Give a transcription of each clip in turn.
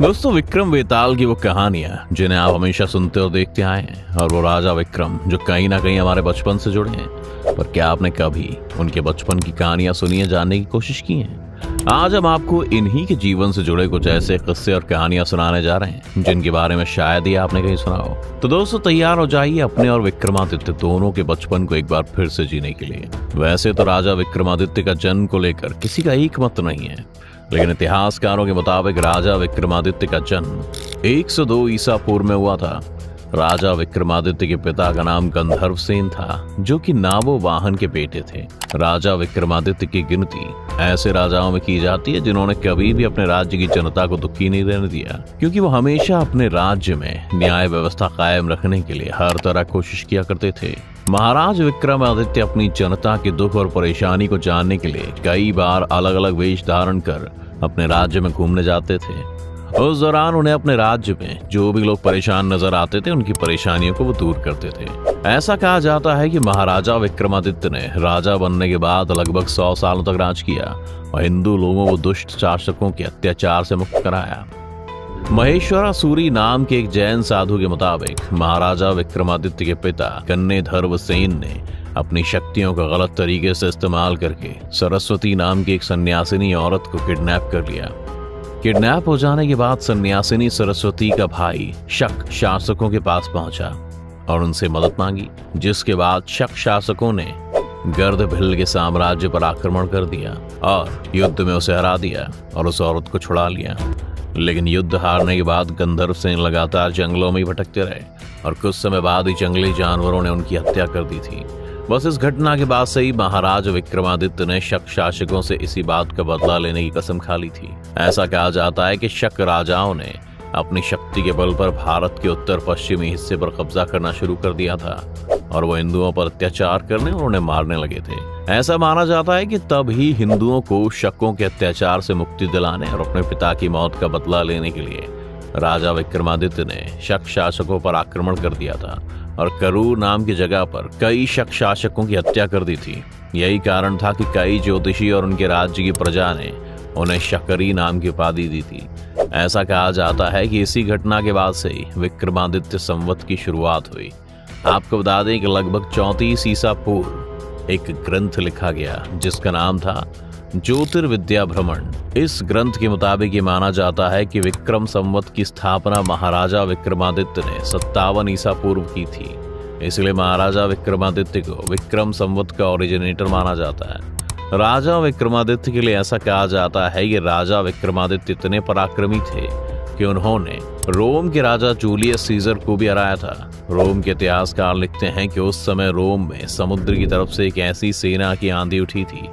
दोस्तों, विक्रम बेताल की वो कहानियां जिन्हें आप हमेशा सुनते और देखते आए हैं, और वो राजा विक्रम जो कहीं ना कहीं हमारे बचपन से जुड़े हैं, पर क्या आपने कभी उनके बचपन की कहानियां सुनी है, जानने की कोशिश की है? आज हम आपको इन्हीं के जीवन से जुड़े कुछ ऐसे किस्से और कहानियां सुनाने जा रहे हैं जिनके बारे में शायद ही आपने कहीं सुना हो। तो दोस्तों, तैयार हो जाइए अपने और विक्रमादित्य दोनों के बचपन को एक बार फिर से जीने के लिए। वैसे तो राजा विक्रमादित्य का जन्म को लेकर किसी का एक मत नहीं है, लेकिन इतिहासकारों के मुताबिक राजा विक्रमादित्य का जन्म 102 ईसा पूर्व में हुआ था। राजा विक्रमादित्य के पिता का नाम गंधर्व सेन था, जो कि नाबो वाहन के बेटे थे। राजा विक्रमादित्य की गिनती ऐसे राजाओं में की जाती है जिन्होंने कभी भी अपने राज्य की जनता को दुखी नहीं रहने दिया, क्योंकि वो हमेशा अपने राज्य में न्याय व्यवस्था कायम रखने के लिए हर तरह कोशिश किया करते थे। महाराज विक्रमादित्य अपनी जनता के दुख और परेशानी को जानने के लिए कई बार अलग अलग वेश धारण कर अपने राज्य में घूमने जाते थे। उस दौरान उन्हें अपने राज्य में जो भी लोग परेशान नजर आते थे, उनकी परेशानियों को वो दूर करते थे। ऐसा कहा जाता है कि महाराजा विक्रमादित्य ने राजा बनने के बाद लगभग 100 सालों तक राज किया और हिंदू लोगों को दुष्ट शासकों के अत्याचार से मुक्त कराया। महेश्वरासुरी नाम के एक जैन साधु के मुताबिक महाराजा विक्रमादित्य के पिता कन्नेधर्व सेन ने अपनी शक्तियों का गलत तरीके से इस्तेमाल करके सरस्वती नाम की एक सन्यासिनी औरत को किडनैप कर लिया। किडनैप हो जाने के बाद सन्यासिनी सरस्वती का भाई शक शासकों के पास पहुंचा और उनसे मदद मांगी, जिसके बाद शक शासकों ने गर्दभिल के साम्राज्य पर आक्रमण कर दिया और युद्ध में उसे हरा दिया और उस औरत को छुड़ा लिया। लेकिन युद्ध हारने के बाद गंधर्व सेन लगातार जंगलों में ही भटकते रहे और कुछ समय बाद ही जंगली जानवरों ने उनकी हत्या कर दी थी। बस इस घटना के बाद से ही महाराज विक्रमादित्य ने शक शासकों से इसी बात का बदला लेने की कसम खा ली थी। ऐसा कहा जाता है कि शक राजाओं ने अपनी शक्ति के बल पर भारत के उत्तर पश्चिमी हिस्से पर कब्जा करना शुरू कर दिया था और वो हिंदुओं पर अत्याचार करने और उन्हें मारने लगे थे। ऐसा माना जाता है कि तब ही हिंदुओं को शकों के अत्याचार से मुक्ति दिलाने और अपने पिता की मौत का बदला लेने के लिए राजा विक्रमादित्य ने शक शासकों पर आक्रमण कर दिया था और करूर नाम की जगह पर कई शक शासकों की हत्या कर दी थी। यही कारण था कि कई ज्योतिषी और उनके राज्य की प्रजा ने उन्हें शकरी नाम की उपाधि दी थी। ऐसा कहा जाता है कि इसी घटना के बाद से ही विक्रमादित्य संवत की शुरुआत हुई। आपको बता दें कि लगभग 34 ईसा पूर्व एक ग्रंथ लिखा गया जिसका नाम था ज्योतिर्विद्या भ्रमण। इस ग्रंथ के मुताबिक ये माना जाता है कि विक्रम संवत की स्थापना महाराजा विक्रमादित्य ने 57 ईसा पूर्व की थी। इसलिए महाराजा विक्रमादित्य को विक्रम संवत का ओरिजिनेटर माना जाता है। राजा विक्रमादित्य के लिए ऐसा कहा जाता है कि राजा विक्रमादित्य इतने पराक्रमी थे कि उन्होंने रोम के राजा जूलियस सीजर को भी हराया था। रोम के इतिहासकार लिखते हैं कि उस समय रोम में समुद्र की तरफ से एक ऐसी सेना की आंधी उठी थी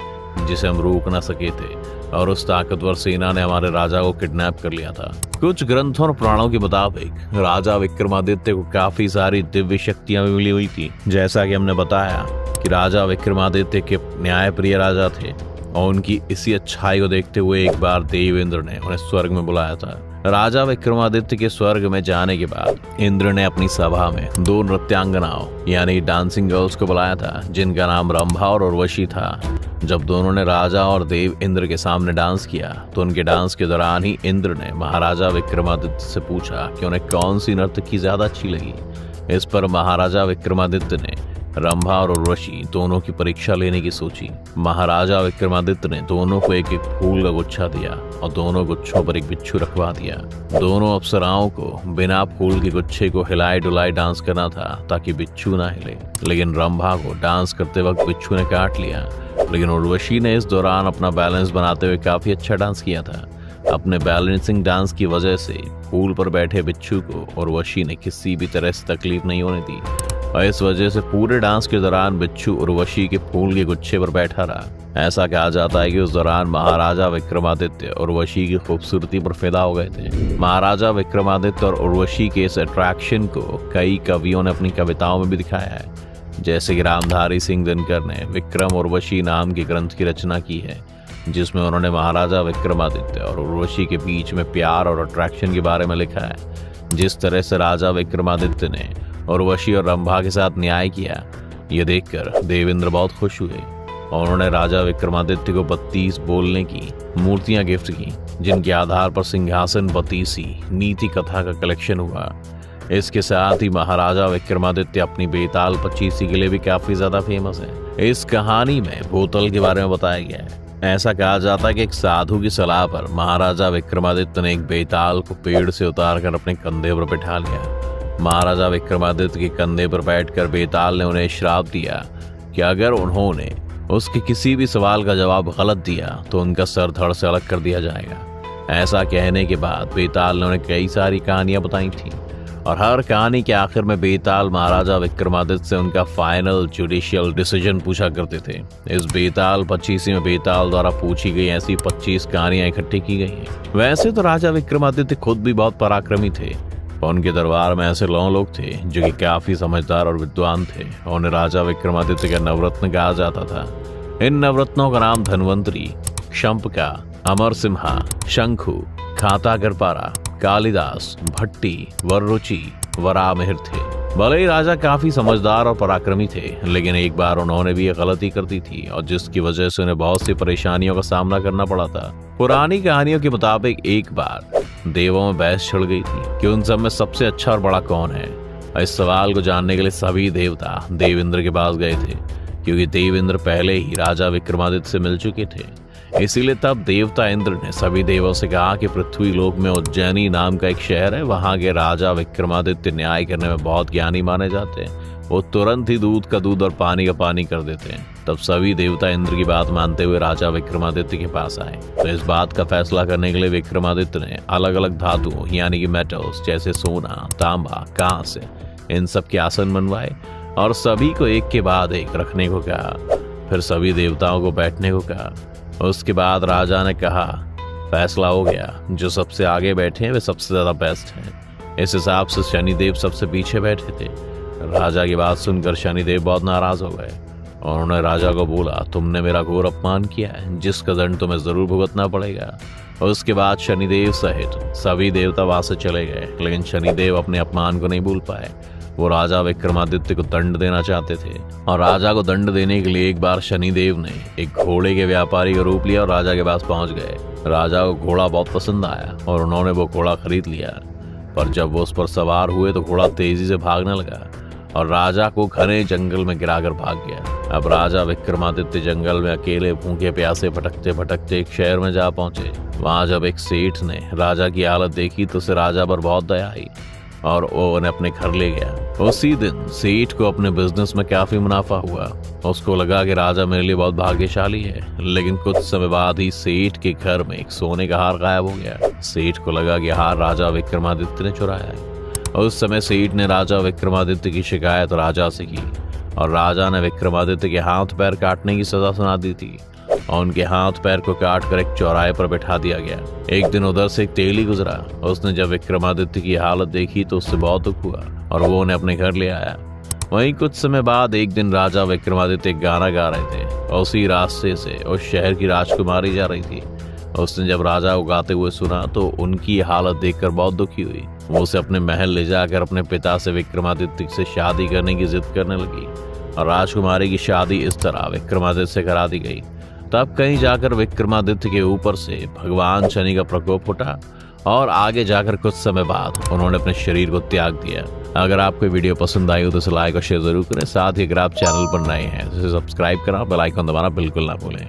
जिसे हम रोक न सके थे और उस ताकतवर सेना ने हमारे राजा को किडनैप कर लिया था। कुछ ग्रंथों और पुराणों के मुताबिक राजा विक्रमादित्य को काफी सारी दिव्य शक्तियां भी मिली हुई थी। जैसा कि हमने बताया कि राजा विक्रमादित्य के न्यायप्रिय राजा थे और उनकी इसी अच्छाई को देखते हुए एक बार देवेंद्र ने उन्हें स्वर्ग में बुलाया था। राजा विक्रमादित्य के स्वर्ग में जाने के बाद इंद्र ने अपनी सभा में 2 नृत्यांगनाओं यानी डांसिंग गर्ल्स को बुलाया था, जिनका नाम रंभा और उर्वशी था। जब दोनों ने राजा और देव इंद्र के सामने डांस किया तो उनके डांस के दौरान ही इंद्र ने महाराजा विक्रमादित्य से पूछा कि उन्हें कौन सी नर्तकी ज्यादा अच्छी लगी। इस पर महाराजा विक्रमादित्य ने रंभा और उर्वशी दोनों की परीक्षा लेने की सोची। महाराजा विक्रमादित्य ने दोनों को एक एक फूल का गुच्छा दिया और दोनों गुच्छों पर एक बिच्छू रखवा दिया। दोनों अप्सराओं को बिना फूल के गुच्छे को हिलाए डुलाए डांस करना था ताकि बिच्छू ना हिले, लेकिन रंभा को डांस करते वक्त बिच्छू ने काट लिया। लेकिन उर्वशी ने इस दौरान अपना बैलेंस बनाते हुए काफी अच्छा डांस किया था। अपने बैलेंसिंग डांस की वजह से फूल पर बैठे बिच्छू को उर्वशी ने किसी भी तरह से तकलीफ नहीं होने दी और इस वजह से पूरे डांस के दौरान बिच्छू उर्वशी के फूल के गुच्छे पर बैठा रहा। ऐसा कहा जाता है कि उस दौरान महाराजा विक्रमादित्य उर्वशी की खूबसूरती पर फिदा हो गए थे। महाराजा विक्रमादित्य और उर्वशी के इस अट्रैक्शन को कई कवियों ने अपनी कविताओं में भी दिखाया है, जैसे कि रामधारी सिंह दिनकर ने विक्रम उर्वशी नाम के ग्रंथ की रचना की है, जिसमें उन्होंने महाराजा विक्रमादित्य और उर्वशी के बीच में प्यार और अट्रैक्शन के बारे में लिखा है। जिस तरह से राजा विक्रमादित्य ने उर्वशी और रंभा के साथ न्याय किया, ये देखकर देवेंद्र बहुत खुश हुए और उन्होंने राजा विक्रमादित्य को 32 बोलने की मूर्तियां गिफ्ट की। जिनके आधार पर सिंहासन बतीसी नीति कथा का कलेक्शन हुआ। इसके साथ ही महाराजा विक्रमादित्य अपनी बेताल पचीसी के लिए भी काफी ज्यादा फेमस है। इस कहानी में बोतल के बारे में बताया गया है। ऐसा कहा जाता है कि एक साधु की सलाह पर महाराजा विक्रमादित्य ने एक बेताल को पेड़ से उतारकर अपने कंधे पर बैठा लिया। महाराजा विक्रमादित्य के कंधे पर बैठकर बेताल ने उन्हें श्राप दिया कि अगर उन्होंने उसके किसी भी सवाल का जवाब गलत दिया तो उनका सर धड़ से अलग कर दिया जाएगा। ऐसा कहने के बाद बेताल ने उन्हें कई सारी कहानियां बताई थी और हर कहानी के आखिर में बेताल महाराजा विक्रमादित्य से उनका फाइनल जुडिशियल डिसीजन पूछा करते थे। इस बेताल पचीसी में बेताल द्वारा पूछी गई ऐसी 25 कहानियां इकट्ठी की गई हैं। वैसे तो राजा विक्रमादित्य खुद भी बहुत पराक्रमी थे और उनके दरबार में ऐसे लोग थे जो कि काफी समझदार और विद्वान थे। उन्हें राजा विक्रमादित्य का नवरत्न कहा जाता था। इन नवरत्नों का नाम धन्वंतरी, शंपका, अमर सिम्हा, शंखु, खातागरपारा, कालिदास, भट्टी, वररुचि, वरामिहिर थे। भले ही राजा काफी समझदार और पराक्रमी थे, लेकिन एक बार उन्होंने भी एक गलती कर दी थी और जिसकी वजह से उन्हें बहुत सी परेशानियों का सामना करना पड़ा था। पुरानी कहानियों के मुताबिक एक बार देवों में बहस छिड़ गई थी कि उन सब में सबसे अच्छा और बड़ा कौन है। इस सवाल को जानने के लिए सभी देवता देवेंद्र के पास गए थे, क्योंकि देवेंद्र पहले ही राजा विक्रमादित्य से मिल चुके थे। इसीलिए तब देवता इंद्र ने सभी देवों से कहा कि पृथ्वी लोक में उज्जैनी नाम का एक शहर है, वहां के राजा विक्रमादित्य न्याय करने में बहुत ज्ञानी माने जाते हैं। वो तुरंत ही दूध का दूध और पानी का पानी कर देते हैं। तब सभी देवता इंद्र की बात मानते हुए राजा विक्रमादित्य के पास आए। तो इस बात का फैसला करने के लिए विक्रमादित्य ने अलग अलग धातुओं यानी कि मेटल्स जैसे सोना, तांबा, कांस्य, इन सब के आसन बनवाए और सभी को एक के बाद एक रखने को कहा। फिर सभी देवताओं को बैठने को कहा। उसके बाद राजा ने कहा, फैसला हो गया, जो सबसे आगे बैठे हैं वे सबसे ज्यादा बेस्ट हैं। इस हिसाब से शनिदेव सबसे पीछे बैठे थे। राजा की बात सुनकर शनिदेव बहुत नाराज हो गए और उन्होंने राजा को बोला, तुमने मेरा घोर अपमान किया है, जिसका दंड तुम्हें जरूर भुगतना पड़ेगा। और उसके बाद शनिदेव सहित सभी देवता वहां से चले गए, लेकिन शनिदेव अपने अपमान को नहीं भूल पाए। वो राजा विक्रमादित्य को दंड देना चाहते थे और राजा को दंड देने के लिए एक बार शनिदेव ने एक घोड़े के व्यापारी का रूप लिया और राजा के पास पहुंच गए। राजा को घोड़ा बहुत पसंद आया और उन्होंने वो घोड़ा खरीद लिया, पर जब वो उस पर सवार हुए तो घोड़ा तेजी से भागने लगा और राजा को घने जंगल में गिराकर भाग गया। अब राजा विक्रमादित्य जंगल में अकेले भूखे प्यासे भटकते भटकते एक शहर में जा पहुंचे। वहां जब एक सेठ ने राजा की हालत देखी तो उसे राजा पर बहुत दया आई और वो उन्हें अपने घर ले गया। उसी दिन सेठ को अपने बिजनेस में काफी मुनाफा हुआ। उसको लगा कि राजा मेरे लिए बहुत भाग्यशाली है, लेकिन कुछ समय बाद ही सेठ के घर में एक सोने का हार गायब हो गया। सेठ को लगा कि हार राजा विक्रमादित्य ने चुराया है। उस समय सेठ ने राजा विक्रमादित्य की शिकायत राजा से की और राजा ने विक्रमादित्य के हाथ पैर काटने की सजा सुना दी थी और उनके हाथ पैर को काट कर एक चौराहे पर बैठा दिया गया। एक दिन उधर से एक तेली गुजरा। उसने जब विक्रमादित्य की हालत देखी तो उससे बहुत दुख हुआ और वो उन्हें अपने घर ले आया। वहीं कुछ समय बाद एक दिन राजा विक्रमादित्य एक गाना गा रहे थे और उसी रास्ते से उस शहर की राजकुमारी जा रही थी। उसने जब राजा को गाते हुए सुना तो उनकी हालत देखकर बहुत दुखी हुई। वो उसे अपने महल ले जाकर अपने पिता से विक्रमादित्य से शादी करने की जिद करने लगी और राजकुमारी की शादी इस तरह विक्रमादित्य से करा दी गई। तब कहीं जाकर विक्रमादित्य के ऊपर से भगवान शनि का प्रकोप उठा और आगे जाकर कुछ समय बाद उन्होंने अपने शरीर को त्याग दिया। अगर आपको वीडियो पसंद आई हो तो इसे लाइक और शेयर जरूर करें। साथ ही अगर आप चैनल पर नए हैं तो इसे सब्सक्राइब करना, बेल आइकन दबाना बिल्कुल ना भूलें।